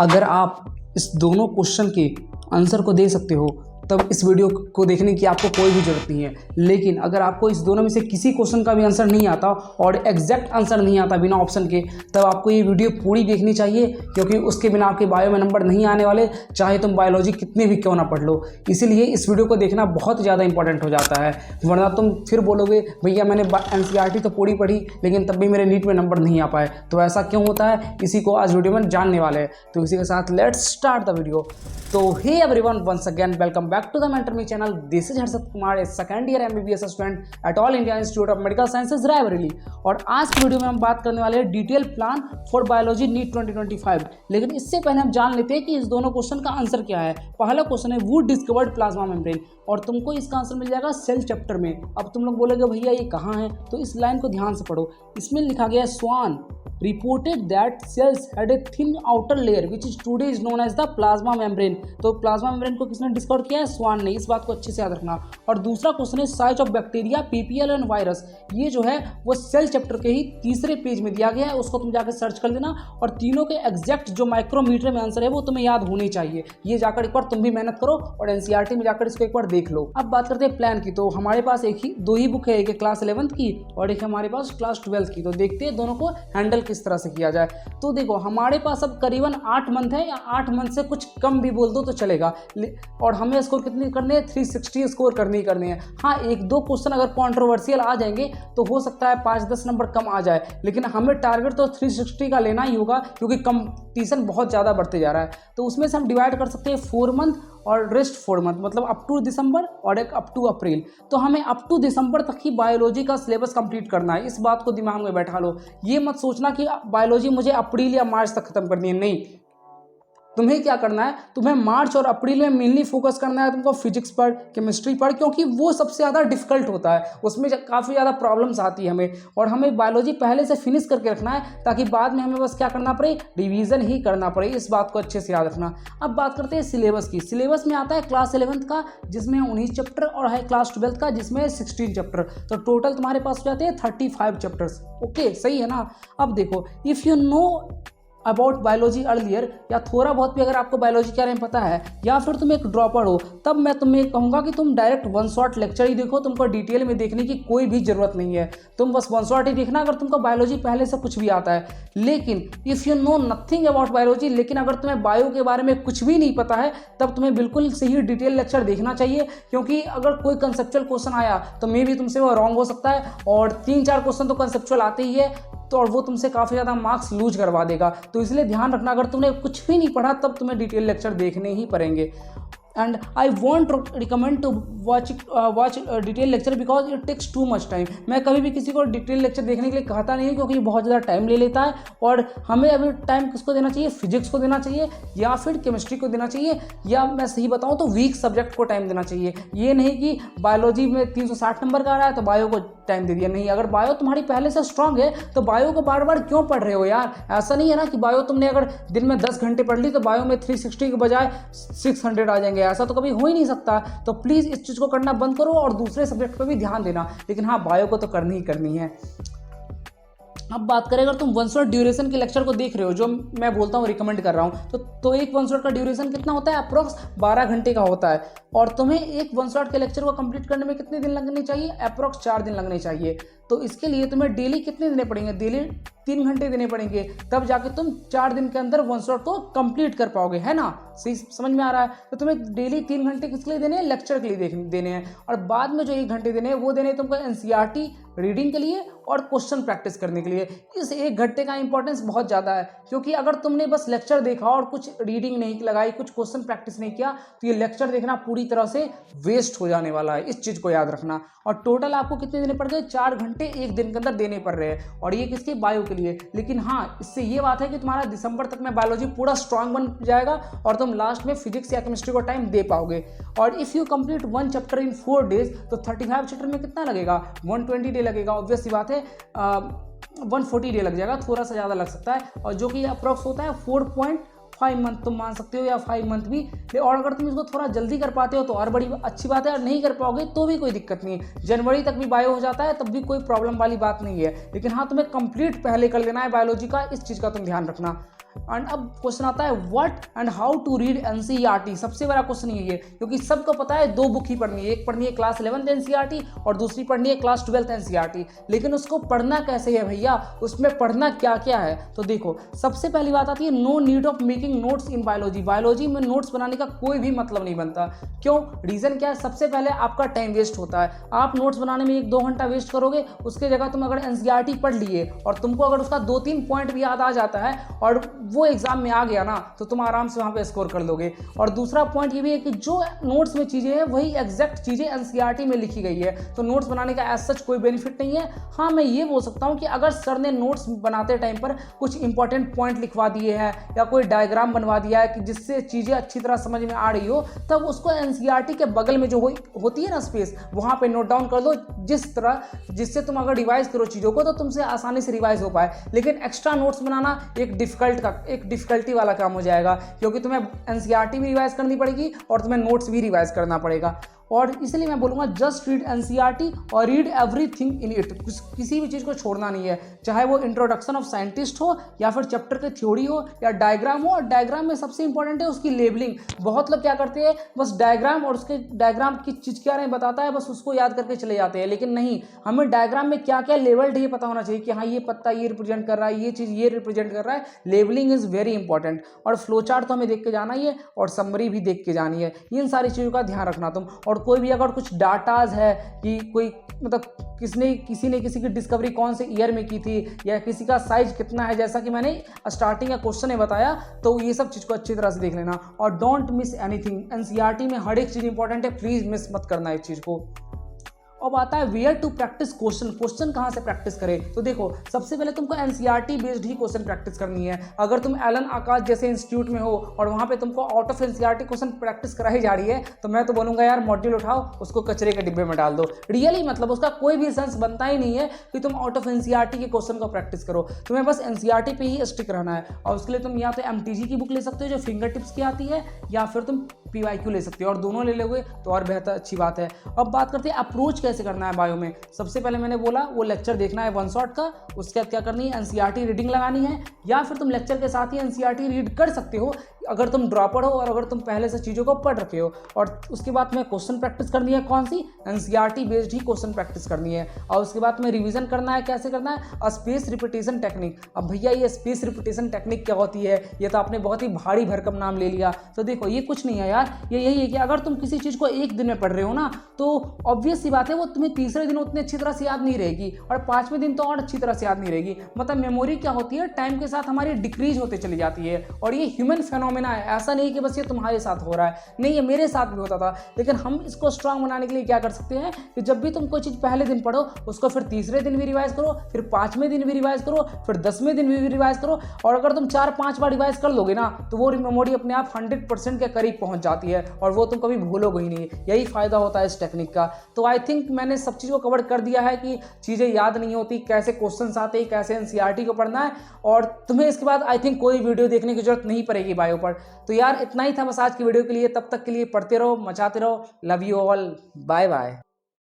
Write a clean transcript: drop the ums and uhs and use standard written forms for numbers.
अगर आप इस दोनों क्वेश्चन के आंसर को दे सकते हो तब इस वीडियो को देखने की आपको कोई भी ज़रूरत नहीं है। लेकिन अगर आपको इस दोनों में से किसी क्वेश्चन का भी आंसर नहीं आता और एग्जैक्ट आंसर नहीं आता बिना ऑप्शन के, तब आपको ये वीडियो पूरी देखनी चाहिए, क्योंकि उसके बिना आपके बायो में नंबर नहीं आने वाले, चाहे तुम बायोलॉजी कितने भी क्यों ना पढ़ लो। इसीलिए इस वीडियो को देखना बहुत ज़्यादा इंपॉर्टेंट हो जाता है, वरना तुम फिर बोलोगे भैया मैंने NCERT तो पूरी पढ़ी लेकिन तब भी मेरे नीट में नंबर नहीं आ पाए। तो ऐसा क्यों होता है, इसी को आज वीडियो में जानने वाले हैं। तो इसी के साथ लेट्स स्टार्ट द वीडियो। तो hey everyone, once again welcome back to the mentor me channel. This is Harshad Kumar, a second year MBBS student at All India Institute of Medical Sciences Raebareli. और आज की वीडियो में हम बात करने वाले हैं detail plan for biology NEET 2025। लेकिन इससे पहले हम जान लेते हैं कि इस दोनों क्वेश्चन का आंसर क्या है। पहला क्वेश्चन है वुड डिस्कवर्ड प्लाज्मा मेम्ब्रेन, और तुमको इसका आंसर मिल जाएगा सेल चैप्टर में। अब तुम लोग बोलोगे भैया ये कहाँ है, तो इस लाइन को ध्यान से पढ़ो। इसमें लिखा गया है स्वान reported that cells had a thin outer layer which is today is known as the plasma membrane। तो प्लाज्मा मेम्ब्रेन को किसने डिस्कवर किया है? स्वान ने। इस बात को अच्छे से याद रखना। और दूसरा क्वेश्चन है size of bacteria, PPL and virus. ये जो है वो सेल चैप्टर के ही तीसरे पेज में दिया गया है, उसको तुम जाकर सर्च कर लेना। और तीनों के एग्जैक्ट जो माइक्रोमीटर में आंसर है वो तुम्हें याद होने चाहिए। ये जाकर एक बार तुम भी मेहनत करो और NCERT में जाकर इसको एक बार देख लो। अब बात करते हैं प्लान की। तो हमारे पास दो ही बुक है, एक क्लास 11th की और एक हमारे पास क्लास 12th की। तो देखते हैं दोनों को हैंडल किस तरह से किया जाए। तो देखो हमारे पास अब करीबन 8 मंथ है, या 8 मंथ से कुछ कम भी बोल दो तो चलेगा। और हमें स्कोर कितनी करनी है? 360 स्कोर करनी ही करनी है। हाँ, एक दो क्वेश्चन अगर कंट्रोवर्शियल आ जाएंगे तो हो सकता है 5-10 नंबर कम आ जाए, लेकिन हमें टारगेट तो 360 का लेना ही होगा, क्योंकि कंपटीशन बहुत ज़्यादा बढ़ते जा रहा है। तो उसमें से हम डिवाइड कर सकते हैं 4 मंथ और रेस्ट 4 मंथ, मतलब अप टू दिसंबर और एक अप टू अप्रैल। तो हमें अप टू दिसंबर तक ही बायोलॉजी का सिलेबस कंप्लीट करना है। इस बात को दिमाग में बैठा लो। ये मत सोचना कि बायोलॉजी मुझे अप्रैल या मार्च तक खत्म करनी है, नहीं। तुम्हें क्या करना है, तुम्हें मार्च और अप्रैल में मेनली फोकस करना है तुमको फिजिक्स पर, केमिस्ट्री पर, क्योंकि वो सबसे ज़्यादा डिफिकल्ट होता है, उसमें काफ़ी ज़्यादा प्रॉब्लम्स आती है हमें। और हमें बायोलॉजी पहले से फिनिश करके रखना है, ताकि बाद में हमें बस क्या करना पड़े, रिवीजन ही करना पड़े। इस बात को अच्छे से याद रखना। अब बात करते हैं सिलेबस की। सिलेबस में आता है क्लास 11th का जिसमें 19 चैप्टर, और है क्लास 12th का जिसमें 16 चैप्टर। तो टोटल तुम्हारे पास हो जाते हैं 35 चैप्टर्स। ओके, सही है ना। अब देखो, if you know about biology earlier, या थोड़ा बहुत भी अगर आपको बायोलॉजी के बारे में पता है, या फिर तुम एक ड्रॉपर हो, तब मैं तुम्हें कहूँगा कि तुम डायरेक्ट वन शॉट लेक्चर ही देखो। तुमको डिटेल में देखने की कोई भी ज़रूरत नहीं है, तुम बस वन शॉट ही देखना अगर तुमको बायोलॉजी पहले से कुछ भी आता है। लेकिन if you know nothing about biology, लेकिन अगर तुम्हें बायो के बारे में कुछ भी नहीं पता है, तब तुम्हें बिल्कुल सही डिटेल लेक्चर देखना चाहिए। क्योंकि अगर कोई कंसेप्चुअल क्वेश्चन आया तो मे भी तुमसे वो रॉन्ग हो सकता है, और 3-4 क्वेश्चन तो कंसेप्चुअल आते ही है, तो और वो तुमसे काफ़ी ज़्यादा मार्क्स लूज करवा देगा। तो इसलिए ध्यान रखना, अगर तुमने कुछ भी नहीं पढ़ा तब तुम्हें डिटेल लेक्चर देखने ही पड़ेंगे। And I won't recommend to watch detail lecture because it takes too much time. मैं कभी भी किसी को डिटेल लेक्चर देखने के लिए कहता नहीं है, क्योंकि ये बहुत ज़्यादा टाइम ले लेता है। और हमें अभी टाइम किसको देना चाहिए? फिजिक्स को देना चाहिए, या फिर केमिस्ट्री को देना चाहिए, या मैं सही बताऊँ तो वीक सब्जेक्ट को टाइम देना चाहिए। ये नहीं कि बायोलॉजी में 360 नंबर का आ रहा है तो बायो को टाइम दे दिया। नहीं, अगर बायो तुम्हारी पहले से स्ट्रांग है तो बायो को बार बार क्यों पढ़ रहे हो यार? ऐसा नहीं है ना कि बायो तुमने अगर दिन में 10 घंटे पढ़ ली तो बायो में 360 के बजाय 600 आ जाएंगे। ऐसा तो कभी हो ही नहीं सकता। तो प्लीज़ इस चीज़ को करना बंद करो और दूसरे सब्जेक्ट पर भी ध्यान देना। लेकिन हाँ, बायो को तो करनी ही करनी है। अब बात करें, अगर तुम 1 शॉट ड्यूरेशन के लेक्चर को देख रहे हो, जो मैं बोलता हूँ रिकमेंड कर रहा हूँ, तो एक 1 शॉट का ड्यूरेशन कितना होता है? अप्रोक्स 12 घंटे का होता है। और तुम्हें एक 1 शॉट के लेक्चर को कंप्लीट करने में कितने दिन लगने चाहिए? अप्रोक्स 4 दिन लगने चाहिए। तो इसके लिए तुम्हें डेली कितने देने पड़ेंगे? डेली 3 घंटे देने पड़ेंगे, तब जाके तुम 4 दिन के अंदर 1 शॉट को कंप्लीट कर पाओगे, है ना? सही समझ में आ रहा है? तो तुम्हें डेली 3 घंटे किसके लिए देने हैं? लेक्चर के लिए देने हैं। और बाद में जो 1 घंटे देने हैं वो देने हैं तुमको NCERT रीडिंग के लिए और क्वेश्चन प्रैक्टिस करने के लिए। इस 1 घंटे का इंपॉर्टेंस बहुत ज़्यादा है, क्योंकि अगर तुमने बस लेक्चर देखा और कुछ रीडिंग नहीं लगाई, कुछ क्वेश्चन प्रैक्टिस नहीं किया, तो ये लेक्चर देखना पूरी तरह से वेस्ट हो जाने वाला है। इस चीज़ को याद रखना। और टोटल आपको कितने देने पड़ गए? 4 घंटे 1 दिन के अंदर देने पड़ रहे हैं, और ये किसके? बायो के लिए। लेकिन हाँ, इससे ये बात है कि तुम्हारा दिसंबर तक में बायोलॉजी पूरा स्ट्रांग बन जाएगा और तुम लास्ट में फिजिक्स या केमिस्ट्री को टाइम दे पाओगे। और if you complete 1 chapter in 4 days, तो 35 चैप्टर में कितना लगेगा? 120 डे लगेगा। ऑब्वियस सी बात है, 140 डे लग जाएगा, थोड़ा सा ज़्यादा लग सकता है। और जो कि अप्रॉक्स होता है 4.5 मंथ तुम मान सकते हो, या 5 मंथ भी। और अगर तुम इसको थोड़ा जल्दी कर पाते हो तो और बड़ी अच्छी बात है, और नहीं कर पाओगे तो भी कोई दिक्कत नहीं है। जनवरी तक भी बायो हो जाता है, तब भी कोई प्रॉब्लम वाली बात नहीं है। लेकिन हाँ, तुम्हें कंप्लीट पहले कर लेना है बायोलॉजी का, इस चीज़ का तुम ध्यान रखना। एंड अब क्वेश्चन आता है what and how to read NCERT. सबसे बड़ा क्वेश्चन ये है क्योंकि सबको पता है दो बुक ही पढ़नी है, एक पढ़नी है क्लास 11th एनसीईआरटी और दूसरी पढ़नी है क्लास 12th एनसीईआरटी। लेकिन उसको पढ़ना कैसे है भैया, उसमें पढ़ना क्या क्या है? तो देखो सबसे पहली बात आती है no need of making notes in biology. Biology में नोट्स बनाने का कोई भी मतलब नहीं बनता। क्यों? रीजन क्या है? सबसे पहले आपका टाइम वेस्ट होता है। आप नोट्स बनाने में 1-2 घंटा वेस्ट करोगे, उसके जगह तुम अगर एनसीईआरटी पढ़ लिए और तुमको अगर उसका 2-3 पॉइंट भी याद आ जाता है और वो एग्जाम में आ गया ना तो तुम आराम से वहां पे स्कोर कर लोगे। और दूसरा पॉइंट ये भी है कि जो नोट्स में चीजें हैं वही एग्जैक्ट चीजें एनसीईआरटी में लिखी गई है, तो नोट्स बनाने का एज सच कोई बेनिफिट नहीं है। हाँ मैं ये बोल सकता हूँ कि अगर सर ने नोट्स बनाते टाइम पर कुछ इंपॉर्टेंट पॉइंट लिखवा दिए हैं या कोई डायग्राम बनवा दिया है कि जिससे चीजें अच्छी तरह समझ में आ रही हो, तब उसको एनसीईआरटी के बगल में जो होती है ना स्पेस, वहां पे नोट डाउन कर दो जिस तरह जिससे तुम अगर रिवाइज करो चीजों को तो तुमसे आसानी से रिवाइज हो पाए। लेकिन एक्स्ट्रा नोट्स बनाना एक डिफिकल्टी वाला काम हो जाएगा क्योंकि तुम्हें एनसीईआरटी भी रिवाइज करनी पड़ेगी और तुम्हें नोट्स भी रिवाइज करना पड़ेगा। और इसलिए मैं बोलूँगा जस्ट रीड एनसीईआरटी और रीड एवरीथिंग इन इट। किसी भी चीज़ को छोड़ना नहीं है, चाहे वो इंट्रोडक्शन ऑफ साइंटिस्ट हो या फिर चैप्टर की थ्योरी हो या डायग्राम हो। और डायग्राम में सबसे इंपॉर्टेंट है उसकी लेबलिंग। बहुत लोग क्या करते हैं बस डायग्राम और उसके डायग्राम की चीज़ क्या नहीं बताता है, बस उसको याद करके चले जाते हैं। लेकिन नहीं, हमें डायग्राम में क्या क्या लेवल्ड है ये पता होना चाहिए कि हाँ ये पत्ता ये रिप्रेजेंट कर रहा है, ये चीज़ ये रिप्रेजेंट कर रहा है। Labelling is very important. और फ्लो चार्ट तो हमें देख के जाना ही है और समरी भी देख के जानी है। इन सारी चीज़ों का ध्यान रखना तुम। और कोई भी अगर कुछ डाटाज है कि कोई मतलब किसी ने किसी की डिस्कवरी कौन से ईयर में की थी या किसी का साइज कितना है, जैसा कि मैंने स्टार्टिंग या क्वेश्चन में बताया, तो ये सब चीज़ को अच्छी तरह से देख लेना। और डोंट मिस एनीथिंग। एनसीईआरटी में हर एक चीज़ इंपॉर्टेंट है, प्लीज़ मिस मत करना इस चीज़ को। अब आता है वेयर टू प्रैक्टिस क्वेश्चन कहाँ से प्रैक्टिस करें? तो देखो सबसे पहले तुमको एनसीईआरटी बेस्ड ही क्वेश्चन प्रैक्टिस करनी है। अगर तुम एलन आकाश जैसे इंस्टीट्यूट में हो और वहाँ पे तुमको out of NCERT question practice कराई जा रही है तो मैं तो बोलूँगा यार मॉड्यूल उठाओ, उसको कचरे के डिब्बे में डाल दो। रियली मतलब उसका कोई भी सेंस बनता ही नहीं है कि तुम आउट ऑफ एनसीईआरटी के क्वेश्चन को प्रैक्टिस करो। तुम्हें बस एनसीईआरटी पे ही स्टिक रहना है। और उसके लिए तुम या तो एमटीजी की बुक ले सकते हो जो फिंगर टिप्स की आती है, या फिर तुम पीवाईक्यू ले सकते हो। और दोनों ले लोगे तो और बेहतर अच्छी बात है। अब बात करते हैं अप्रोच कैसे करना है बायो में। सबसे पहले मैंने बोला वो लेक्चर देखना है वन शॉट का, उसके बाद क्या करनी है एनसीईआरटी रीडिंग लगानी है, या फिर तुम लेक्चर के साथ ही एनसीईआरटी रीड कर सकते हो अगर तुम ड्रॉपर हो और अगर तुम पहले से चीज़ों को पढ़ रखे हो। और उसके बाद में क्वेश्चन प्रैक्टिस करनी है, कौन सी? एनसीईआरटी बेस्ड ही क्वेश्चन प्रैक्टिस करनी है। और उसके बाद में रिवीजन करना है। कैसे करना है? Space repetition technique. अब भैया ये स्पेस रिपीटेशन टेक्निक क्या होती है? ये तो आपने बहुत ही भारी भरकम नाम ले लिया। तो देखो ये कुछ नहीं है यार, ये यही है कि अगर तुम किसी चीज़ को एक दिन में पढ़ रहे हो ना तो ऑब्वियस सी बात है वो तुम्हें तीसरे दिन उतनी अच्छी तरह से याद नहीं रहेगी और 5वें दिन तो और अच्छी तरह से याद नहीं रहेगी। मतलब मेमोरी क्या होती है टाइम के साथ हमारी डिक्रीज होते चली जाती है। और ये ह्यूमन फेनोमेना है, ऐसा नहीं कि बस ये तुम्हारे साथ हो रहा है, नहीं ये मेरे साथ भी होता था। लेकिन हम इसको स्ट्रांग बनाने के लिए क्या कर सकते हैं कि जब भी तुम कोई चीज़ पहले दिन पढ़ो उसको फिर तीसरे दिन भी रिवाइज करो, फिर 5वें दिन भी रिवाइज करो, फिर 10वें दिन भी रिवाइज करो। और अगर तुम 4-5 बार रिवाइज कर लोगे ना तो वो मेमोरी अपने आप 100% के करीब पहुंच जाती है और वो तुम कभी भूलोगे ही नहीं। यही फायदा होता है इस टेक्निक का। तो आई थिंक मैंने सब चीज़ को कवर कर दिया है कि चीज़ें याद नहीं होती, कैसे क्वेश्चंस आते हैं, कैसे एनसीईआरटी को पढ़ना है। और तुम्हें इसके बाद आई थिंक कोई वीडियो देखने की जरूरत नहीं पड़ेगी बायो पर। तो यार इतना ही था बस आज की वीडियो के लिए। तब तक के लिए पढ़ते रहो, मचाते रहो। Love you all, bye bye.